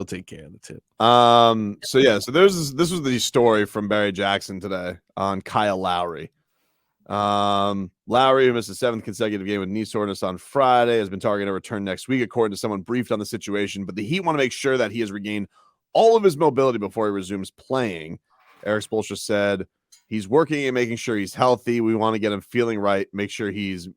He'll take care of the tip. So this was the story from Barry Jackson today on Kyle Lowry. Lowry, who missed a 7th consecutive game with knee soreness on Friday, has been targeted to return next week, according to someone briefed on the situation. But the Heat want to make sure that he has regained all of his mobility before he resumes playing. Eric Spoelstra said he's working and making sure he's healthy. We want to get him feeling right, make sure we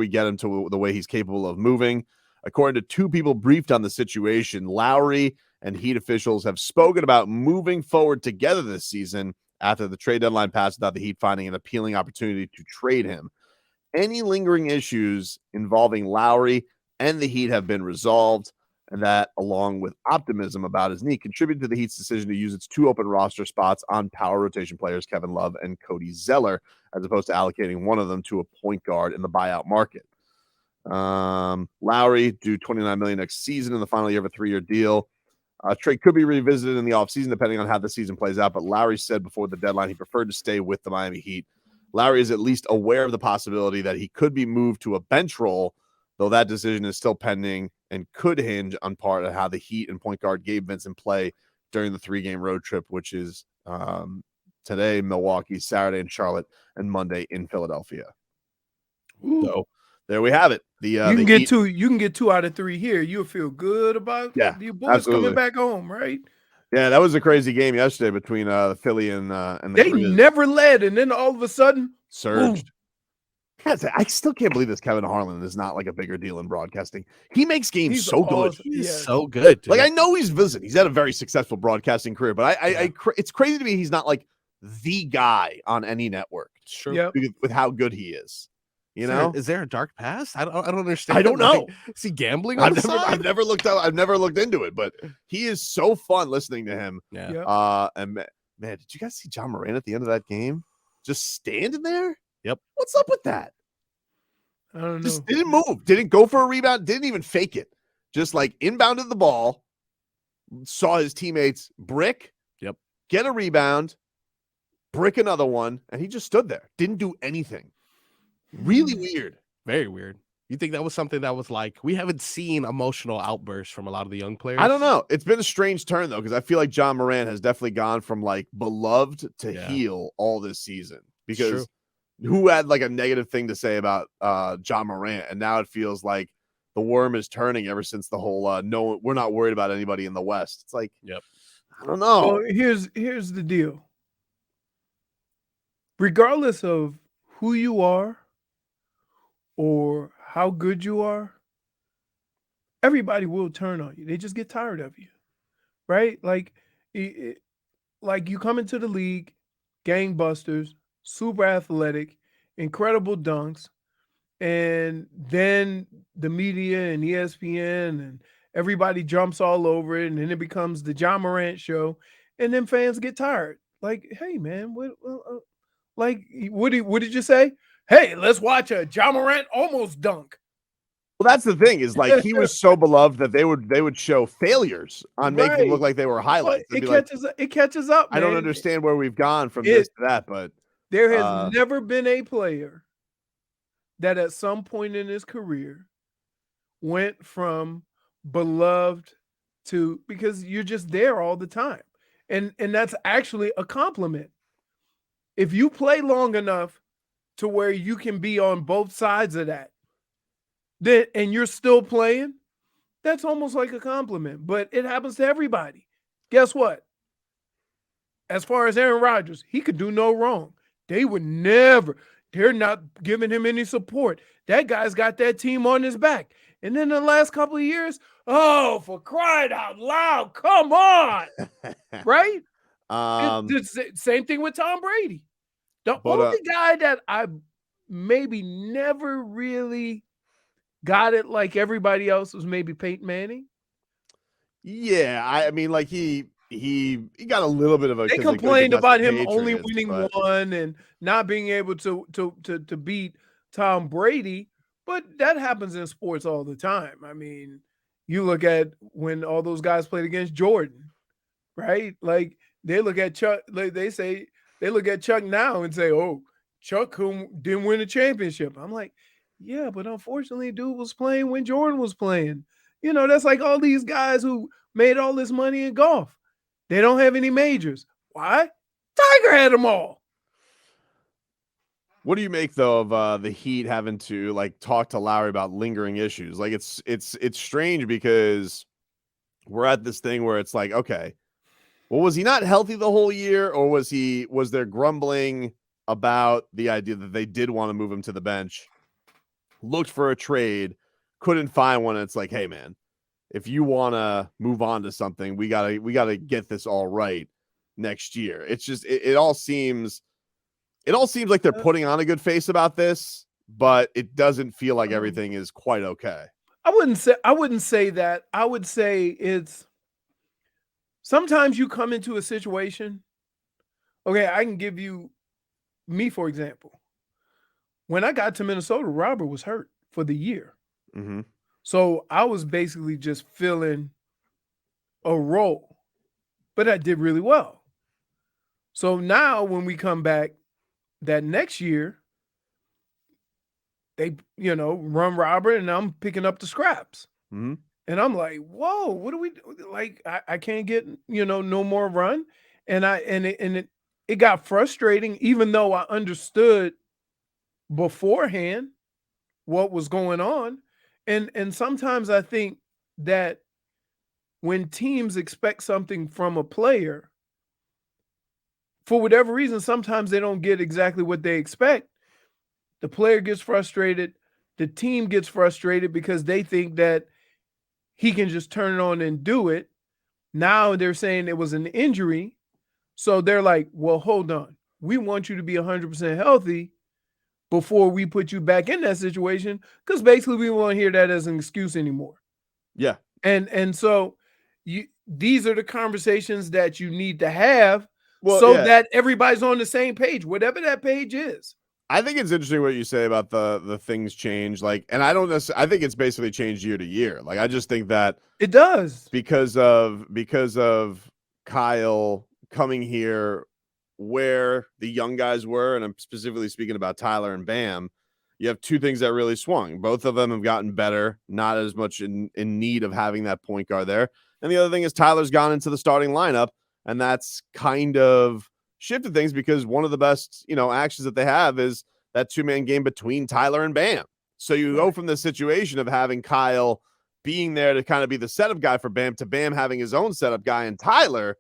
get him to the way he's capable of moving. According to 2 people briefed on the situation, Lowry and Heat officials have spoken about moving forward together this season after the trade deadline passed without the Heat finding an appealing opportunity to trade him. Any lingering issues involving Lowry and the Heat have been resolved, and that, along with optimism about his knee, contributed to the Heat's decision to use its 2 open roster spots on power rotation players Kevin Love and Cody Zeller, as opposed to allocating one of them to a point guard in the buyout market. Lowry due $29 million next season in the final year of a 3-year deal. Trade could be revisited in the offseason depending on how the season plays out, but Lowry said before the deadline he preferred to stay with the Miami Heat. Lowry is at least aware of the possibility that he could be moved to a bench role, though that decision is still pending and could hinge on part of how the Heat and point guard Gabe Vincent play during the 3-game road trip, which is today, Milwaukee, Saturday in Charlotte, and Monday in Philadelphia. Ooh. So there we have it. You can get 2 out of 3 here. You'll feel good about your boys coming back home, right? Yeah, that was a crazy game yesterday between Philly and the they Grizz. never led, and then all of a sudden surged. I still can't believe this Kevin Harlan is not like a bigger deal in broadcasting. He makes games so good. He's so good. Dude. Like I know he's had a very successful broadcasting career, but it's crazy to me he's not like the guy on any network. It's true. With how good he is. You know, is there a dark past? I don't understand. I don't know. Is he gambling? I've never looked into it, but he is so fun listening to him. Yeah. And man, did you guys see John Moran at the end of that game? Just standing there? Yep. What's up with that? I don't know. Just didn't move. Didn't go for a rebound. Didn't even fake it. Just like inbounded the ball. Saw his teammates brick. Yep. Get a rebound. Brick another one, and he just stood there. Didn't do anything. Really weird. Very weird. You think that was something that was like, we haven't seen emotional outbursts from a lot of the young players? I don't know. It's been a strange turn, though, because I feel like John Moran has definitely gone from like beloved to heel all this season. Because who had like a negative thing to say about John Moran? And now it feels like the worm is turning ever since the whole no, we're not worried about anybody in the West. It's like, I don't know. Well, here's the deal. Regardless of who you are, or how good you are, everybody will turn on you. They just get tired of you, right? Like you come into the league, gangbusters, super athletic, incredible dunks, and then the media and ESPN and everybody jumps all over it, and then it becomes the John Morant show, and then fans get tired. Like, hey man, what did you say? Hey, let's watch a John Morant almost dunk. Well, that's the thing is like he was so beloved that they would show failures on making it look like they were highlights. It catches up. Man. I don't understand where we've gone from this to that, but there has never been a player that at some point in his career went from beloved to, because you're just there all the time. And that's actually a compliment. If you play long enough to where you can be on both sides of that, and you're still playing, that's almost like a compliment. But it happens to everybody. Guess what? As far as Aaron Rodgers, he could do no wrong. They're not giving him any support. That guy's got that team on his back. And then the last couple of years, for crying out loud, come on. Right? It's the same thing with Tom Brady. The only guy that I maybe never really got it like everybody else was maybe Peyton Manning. Yeah, I mean, like he got a little bit of a. They complained about him only winning one and not being able to beat Tom Brady, but that happens in sports all the time. I mean, you look at when all those guys played against Jordan, right? Like they look at Chuck, like they look at Chuck now and say, "Oh, Chuck who didn't win a championship." I'm like, yeah, but unfortunately, dude was playing when Jordan was playing. That's like all these guys who made all this money in golf. They don't have any majors. Why? Tiger had them all. What do you make though of the Heat having to like talk to Lowry about lingering issues? Like it's strange because we're at this thing where it's like, okay, well, was he not healthy the whole year, or was there grumbling about the idea that they did want to move him to the bench, looked for a trade, couldn't find one, and it's like, hey man, if you want to move on to something, we gotta get this all right next year. It's just it all seems like they're putting on a good face about this, but it doesn't feel like everything is quite okay. I wouldn't say that. I would say it's sometimes you come into a situation. Okay, I can give you me, for example. When I got to Minnesota, Robert was hurt for the year. Mm-hmm. So I was basically just filling a role, but I did really well. So now when we come back that next year, they, run Robert and I'm picking up the scraps. Mm-hmm. And I'm like, whoa, what do we do? Like, I can't get, no more run. And it got frustrating, even though I understood beforehand what was going on. And sometimes I think that when teams expect something from a player, for whatever reason, sometimes they don't get exactly what they expect. The player gets frustrated. The team gets frustrated because they think that he can just turn it on and do it. Now they're saying it was an injury. So they're like, well, hold on. We want you to be 100% healthy before we put you back in that situation, because basically we won't hear that as an excuse anymore. Yeah. And so these are the conversations that you need to have that everybody's on the same page, whatever that page is. I think it's interesting what you say about the things change. Like, and I don't necessarily, I think it's basically changed year to year. Like, I just think that it does because of Kyle coming here where the young guys were, and I'm specifically speaking about Tyler and Bam. You have two things that really swung. Both of them have gotten better, not as much in need of having that point guard there. And the other thing is Tyler's gone into the starting lineup, and that's kind of shifted things because one of the best, actions that they have is that two-man game between Tyler and Bam. So you go from the situation of having Kyle being there to kind of be the setup guy for Bam to Bam having his own setup guy and Tyler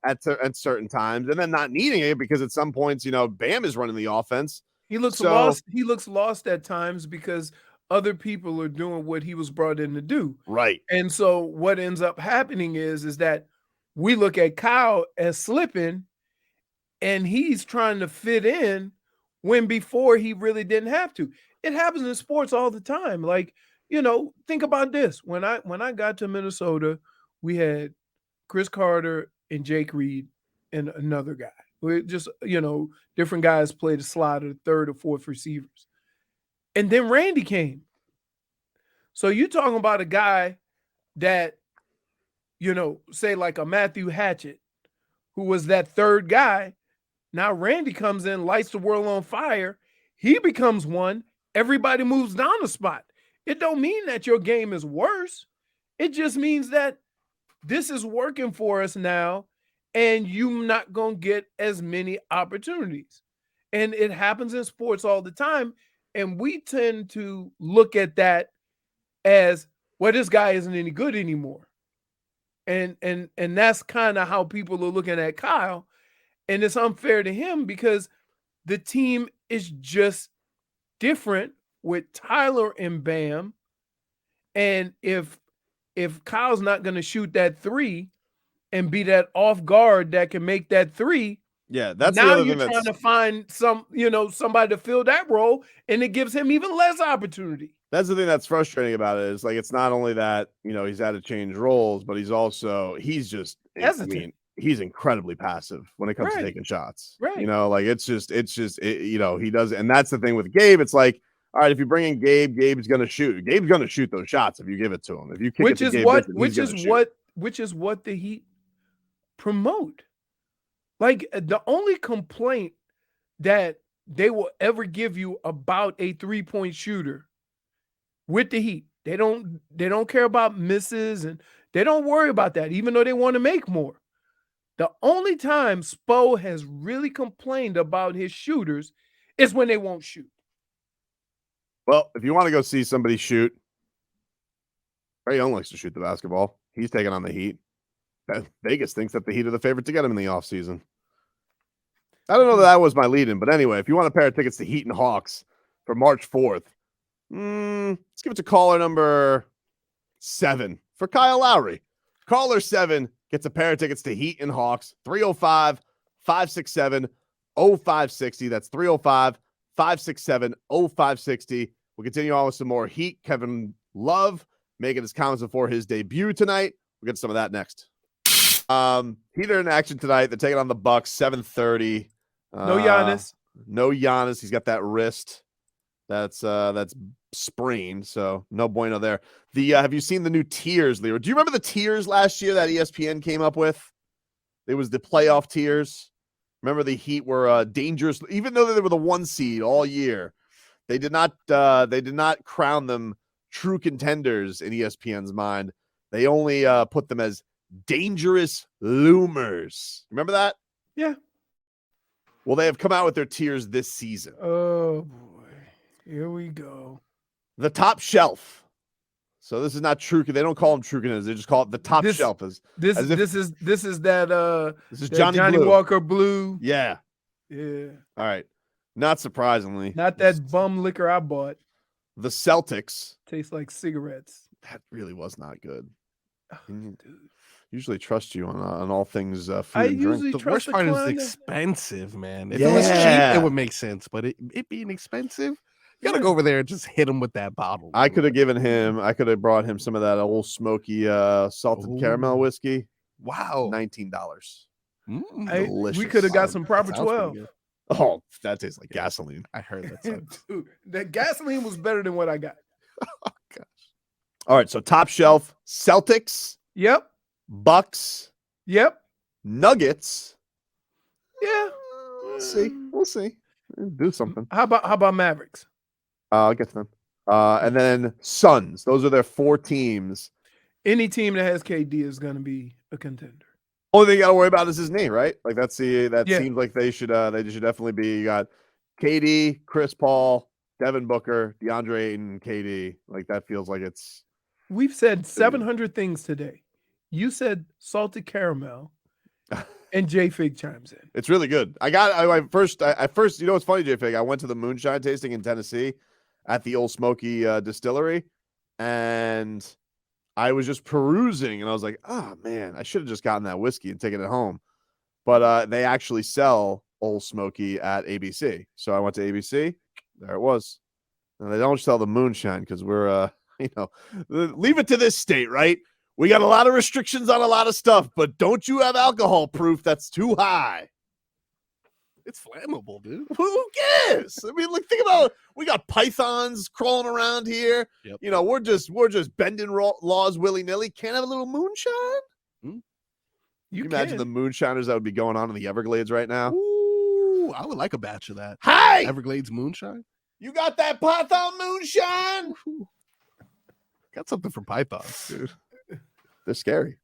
at certain times, and then not needing it because at some points, Bam is running the offense. He looks lost. He looks lost at times because other people are doing what he was brought in to do. Right. And so what ends up happening is that we look at Kyle as slipping, and he's trying to fit in when before he really didn't have to. It happens in sports all the time. Like, think about this. When I got to Minnesota, we had Chris Carter and Jake Reed and another guy. We just, different guys played the slot or third or fourth receivers. And then Randy came. So you're talking about a guy that, say like a Matthew Hatchett, who was that third guy. Now Randy comes in, lights the world on fire. He becomes one. Everybody moves down a spot. It don't mean that your game is worse. It just means that this is working for us now, and you're not going to get as many opportunities. And it happens in sports all the time. And we tend to look at that as, well, this guy isn't any good anymore. And that's kind of how people are looking at Kyle. And it's unfair to him because the team is just different with Tyler and Bam. And if Kyle's not going to shoot that three and be that off guard that can make that three, yeah, that's now the other you're thing trying to find somebody to fill that role, and it gives him even less opportunity. That's the thing that's frustrating about it is like it's not only that he's had to change roles, but he's just hesitant. I mean, he's incredibly passive when it comes to taking shots. Right. He does, and that's the thing with Gabe. It's like, all right, if you bring in Gabe, Gabe's gonna shoot. Gabe's gonna shoot those shots if you give it to him. If you kick it to Gabe Vincent, which is what the Heat promote. Like the only complaint that they will ever give you about a 3-point shooter with the Heat They don't care about misses, and they don't worry about that, even though they want to make more. The only time Spo has really complained about his shooters is when they won't shoot. Well, if you want to go see somebody shoot, Trae Young likes to shoot the basketball. He's taking on the Heat. Vegas thinks that the Heat are the favorite to get him in the offseason. I don't know that was my lead-in, but anyway, if you want a pair of tickets to Heat and Hawks for March 4th, let's give it to caller number 7 for Kyle Lowry. Caller 7 gets a pair of tickets to Heat and Hawks, 305-567-0560. That's 305-567-0560. We'll continue on with some more Heat. Kevin Love making his comments before his debut tonight. We'll get to some of that next. Heat are in action tonight. They're taking on the Bucks, 7:30. No Giannis. No Giannis. He's got that wrist that's sprained, so no bueno there. Have you seen the new tiers, Leroy? Do you remember the tiers last year that ESPN came up with? It was the playoff tiers. Remember the Heat were dangerous, even though they were the 1 seed all year. They did not crown them true contenders in ESPN's mind. They only put them as dangerous loomers. Remember that? Yeah. Well, they have come out with their tiers this season. Oh boy, here we go. The top shelf. So this is not true. They don't call them true contenders. They just call it the top shelf. This is This is Johnny Blue. Walker Blue. Yeah. Yeah. All right. Not surprisingly. Not that bum liquor I bought. The Celtics. Tastes like cigarettes. That really was not good. Dude. Usually trust you on all things food I and drink. usually The trust worst part is Klein. expensive, man. If it was cheap, it would make sense. But it being expensive, you gotta go over there and just hit him with that bottle. I could have brought him some of that old smoky salted caramel whiskey. Wow. $19. We could have got some proper Sounds pretty 12. good. Oh, that tastes like gasoline. I heard that. Sucks. Dude, the gasoline was better than what I got. Oh, gosh. All right, so top shelf, Celtics, Yep. Bucks, Yep. Nuggets. Yeah. We'll see. Do something. How about Mavericks? I'll get to them. And then Suns. Those are their 4 teams. Any team that has KD is going to be a contender. Only thing you got to worry about is his knee, right? Like that Yeah. seems like they should definitely be. You got KD, Chris Paul, Devin Booker, DeAndre Ayton, KD. Like that feels like it's. We've said 700 things today. You said salted caramel, and J Fig chimes in. It's really good. I first, you know what's funny, J Fig? I went to the moonshine tasting in Tennessee at the Old Smoky Distillery, and I was just perusing, and I was like, oh man, I should have just gotten that whiskey and taken it home. But they actually sell Old Smoky at ABC. So I went to ABC. There it was. And they don't sell the moonshine because we're, leave it to this state, right? We got a lot of restrictions on a lot of stuff, but don't you have alcohol proof that's too high? It's flammable, dude. Who cares? I mean, look, think about it. We got pythons crawling around here. Yep. You know, we're just bending laws willy-nilly. Can't have a little moonshine? You can imagine the moonshiners that would be going on in the Everglades right now? Ooh, I would like a batch of that. Hi! Everglades moonshine. You got that python moonshine? Ooh. Got something for pythons, dude. They're scary.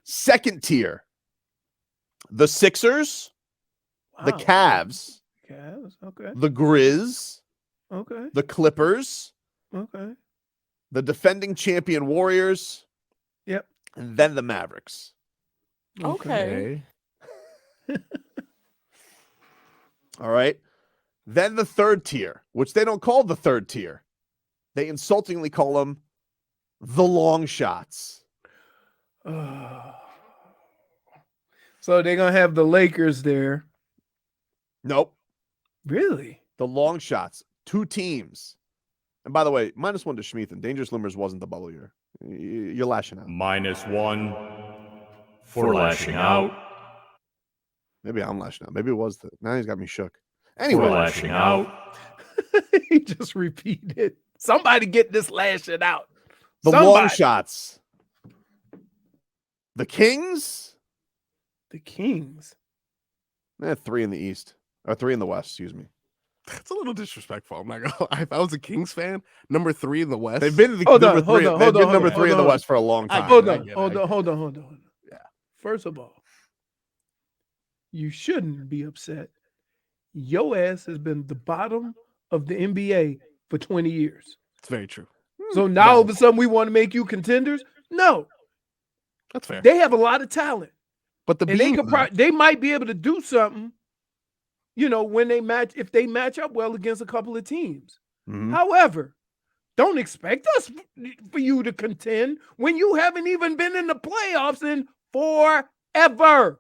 Second tier. The Sixers, the Cavs, okay, the Grizz, okay, the Clippers, okay. the defending champion Warriors, Yep. and then the Mavericks. Okay. All right. Then the third tier, which they don't call the third tier. They insultingly call them the long shots. So they're going to have the Lakers there. Nope. Really? The long shots. 2 teams. And by the way, -1 to Schmeathan. Dangerous Loomers wasn't the bubble year. You're lashing out. -1 for lashing out. Maybe I'm lashing out. Maybe it was now he's got me shook. Anyway. For lashing out. He just repeated. Somebody get this lashing out. The long shots. The Kings. The Kings. They had 3 in the East. Or 3 in the West, excuse me. That's a little disrespectful. I'm not gonna lie. If I was a Kings fan, number 3 in the West. They've been the Hold number on, hold three. on, They've hold been on, number hold 3 in the on. West for a long I time. get it. Hold on. Yeah. First of all, you shouldn't be upset. Your ass has been the bottom of the NBA for 20 years. It's very true. So now all of a sudden we want to make you contenders? No. That's fair. They have a lot of talent. But the And they Beans, could they might be able to do something, when they match, if they match up well against a couple of teams. Mhm. However, don't expect us for you to contend when you haven't even been in the playoffs in forever.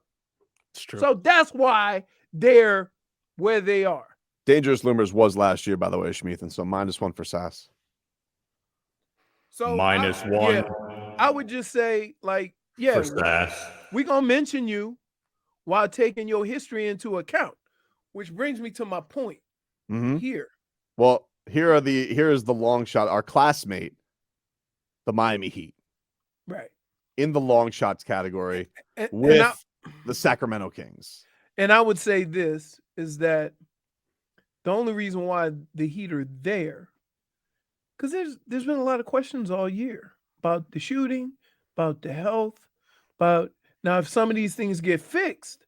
it's true. So that's why they're where they are. Dangerous Loomers was last year, by the way, Schmeathan. So -1 for Sass. So -1 I would just say, for Sass. we're going to mention you while taking your history into account, which brings me to my point Mm-hmm. here. Well, here is the long shot. Our classmate, the Miami Heat, Right. in the long shots category And with the Sacramento Kings. And I would say this is that the only reason why the Heat are there, because there's been a lot of questions all year about the shooting, about the health, about now if some of these things get fixed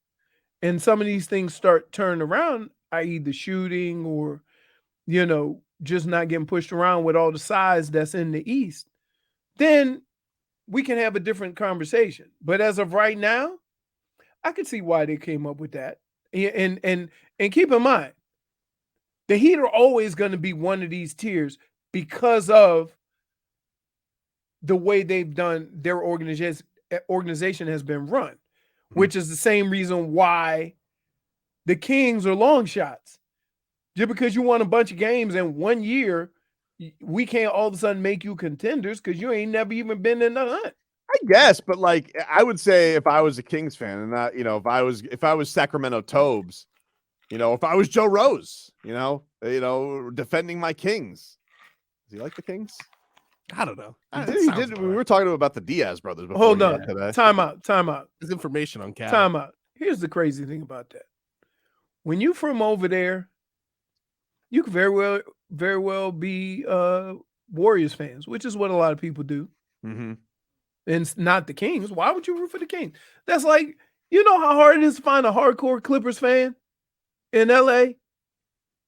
and some of these things start turning around, i.e. the shooting or, just not getting pushed around with all the size that's in the East, then we can have a different conversation. But as of right now, I can see why they came up with that. And keep in mind, the Heat are always going to be one of these tiers because of the way they've done their organization has been run, which is the same reason why the Kings are long shots. Just because you won a bunch of games in 1 year, we can't all of a sudden make you contenders because you ain't never even been in the hunt. I guess, but I would say if I was a Kings fan and not, if I was Sacramento Tobes, if I was Joe Rose, defending my Kings. Does he like the Kings? I don't know. He did. We were talking about the Diaz brothers before. Hold on. Today. Time out. There's information on Cal. Time out. Here's the crazy thing about that. When you from over there, you could very well be Warriors fans, which is what a lot of people do. Mm-hmm. And it's not the Kings. Why would you root for the Kings? That's like, how hard it is to find a hardcore Clippers fan in LA?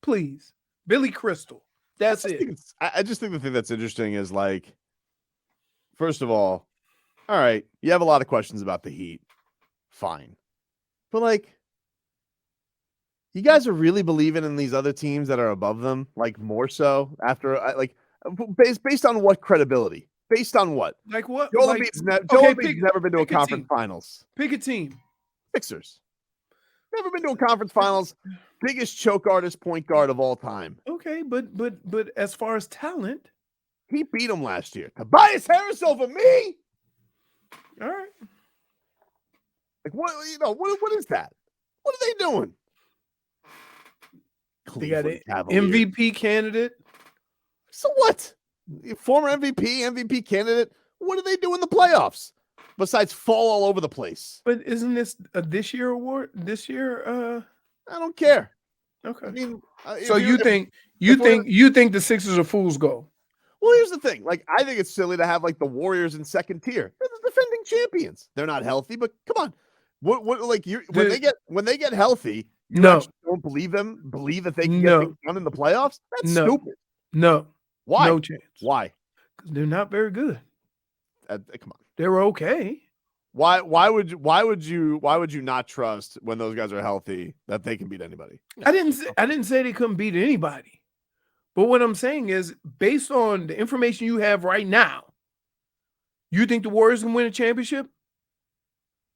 Please. Billy Crystal. That's it. I just think the thing that's interesting is first of all right, you have a lot of questions about the Heat. Fine. But you guys are really believing in these other teams that are above them, more so after based on what credibility? Based on what? Like what? Joel Embiid's never been to a conference finals. Pick a team. Sixers. Never been to a conference finals. Biggest choke artist point guard of all time. Okay, but as far as talent, he beat him last year. Tobias Harris over me. All right. What is that? What are they doing? They got an MVP candidate. So what? Former MVP candidate. What do they do in the playoffs besides fall all over the place? But isn't this a this year award? This year, I don't care. Okay. I mean, so you think the Sixers are fool's gold? Well, here's the thing. I think it's silly to have the Warriors in second tier. They're the defending champions. They're not healthy, but come on. When they get healthy, you don't believe them? Believe that they can get things done in the playoffs? That's stupid. No. Why? No chance. Why? Because they're not very good. Come on. They're okay. Why would you not trust when those guys are healthy that they can beat anybody? I didn't say they couldn't beat anybody. But what I'm saying is, based on the information you have right now, you think the Warriors can win a championship?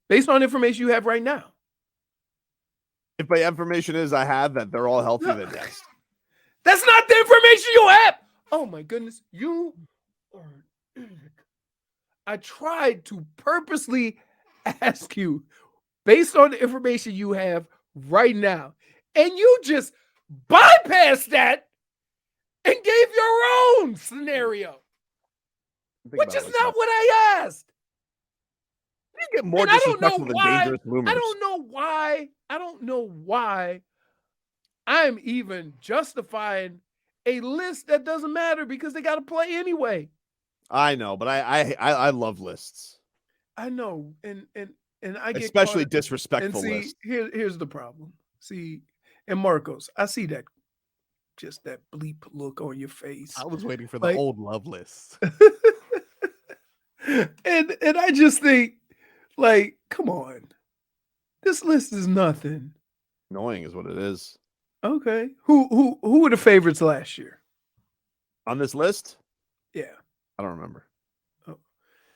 Based on information you have right now. If my information is I have that they're all healthy, then yes. That's not the information you have. Oh my goodness. You are... I tried to purposely ask you based on the information you have right now, and you just bypassed that and gave your own scenario, which is not what I asked. You get more disrespectful than Dangerous Loomers. I don't know why I'm even justifying a list that doesn't matter because they got to play anyway. I know, but I love lists. I know, and I get especially caught, disrespectful and see, lists. here's the problem. See, and Marcos, I see that just that bleep look on your face. I was waiting for the Like- old love list. and I just think, like, come on, this list is nothing. Annoying is what it is. Okay, who were the favorites last year? On this list, Yeah. I don't remember.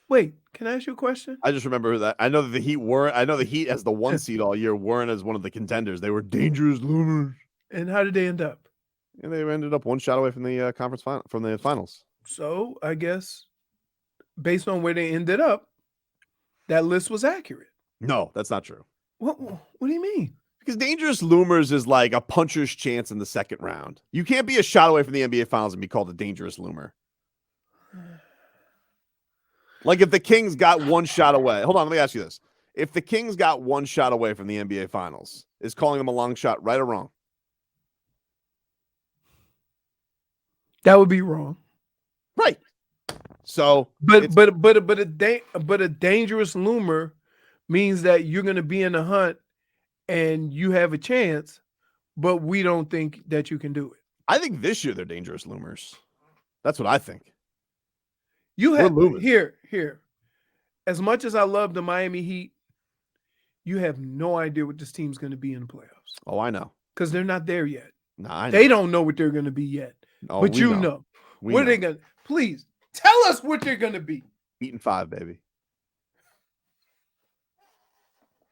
Wait, can I ask you a question? I just remember that I know that the Heat weren't. I know the Heat as the 1 seed all year weren't as one of the contenders. They were dangerous loomers, And how did they end up? and they ended up 1 shot away from the conference final, from the finals. So I guess based on where they ended up, that list was accurate. No, that's not true. What do you mean? Because dangerous loomers is like a puncher's chance in the second round. You can't be a shot away from the NBA finals and be called a dangerous loomer. Like if the Kings got 1 shot away. Hold on, let me ask you this. If the Kings got 1 shot away from the NBA finals, is calling them a long shot right or wrong? That would be wrong. Right. So, But a dangerous loomer means that you're going to be in the hunt and you have a chance, but we don't think that you can do it. I think this year they're dangerous loomers. That's what I think. You We're have loomers. here. As much as I love the Miami Heat, you have no idea what this team's going to be in the playoffs Oh, I know. because they're not there yet. Nah, I know. They don't know what they're going to be yet. Oh, But we you know. We What are know. they going to? Please tell us what they're going to be. Eating 5, baby.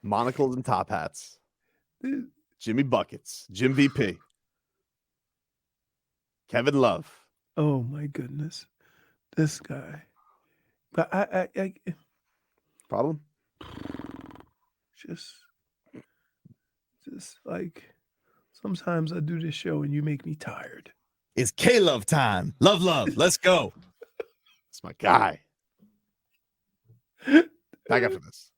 Monocles and top hats. Jimmy Buckets. Jim VP. Kevin Love. Oh my goodness, this guy. But I Problem? just like sometimes I do this show and you make me tired. It's K-Love time. Love. Let's go. It's my guy. Back after this.